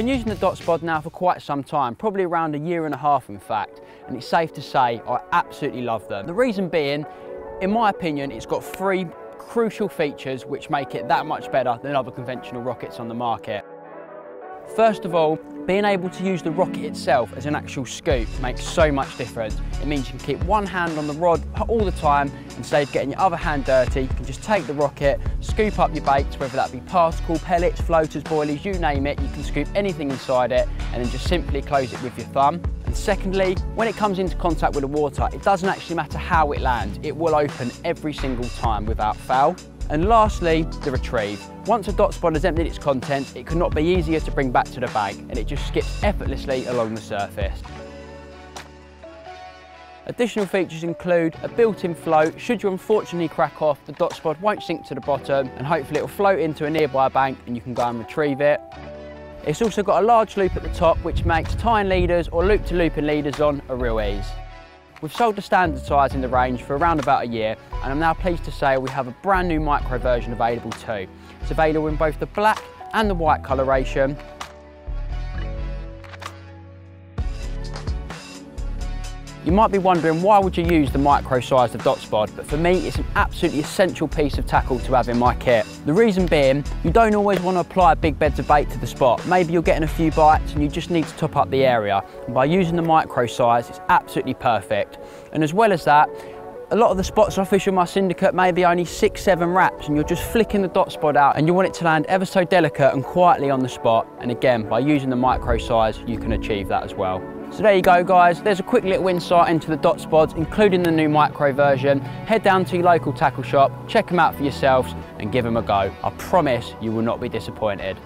been using the Dotspod now for quite some time, probably around 1.5 years in fact, and it's safe to say I absolutely love them. The reason being, in my opinion, it's got 3 crucial features which make it that much better than other conventional rockets on the market. First of all, being able to use the rocket itself as an actual scoop makes so much difference. It means you can keep one hand on the rod all the time. Instead of getting your other hand dirty, you can just take the rocket, scoop up your baits, whether that be particle, pellets, floaters, boilies, you name it. You can scoop anything inside it and then just simply close it with your thumb. And secondly, when it comes into contact with the water, it doesn't actually matter how it lands. It will open every single time without fail. And lastly, the retrieve. Once a Dotspod has emptied its contents, it could not be easier to bring back to the bag, and it just skips effortlessly along the surface. Additional features include a built-in float. Should you unfortunately crack off, the Dotspod won't sink to the bottom, and hopefully it will float into a nearby bank and you can go and retrieve it. It's also got a large loop at the top, which makes tying leaders or loop-to-looping leaders on a real ease. We've sold the standard size in the range for around about 1 year, and I'm now pleased to say we have a brand new micro version available too. It's available in both the black and the white coloration. You might be wondering, why would you use the micro size of Dotspod? But for me, it's an absolutely essential piece of tackle to have in my kit. The reason being, you don't always want to apply big beds of bait to the spot. Maybe you're getting a few bites and you just need to top up the area. And by using the micro size, it's absolutely perfect. And as well as that, a lot of the spots I fish with my syndicate may be only 6-7 wraps, and you're just flicking the Dotspod out and you want it to land ever so delicate and quietly on the spot. And again, by using the micro size, you can achieve that as well. So there you go guys, there's a quick little insight into the Dotspods, including the new micro version. Head down to your local tackle shop, check them out for yourselves and give them a go. I promise you will not be disappointed.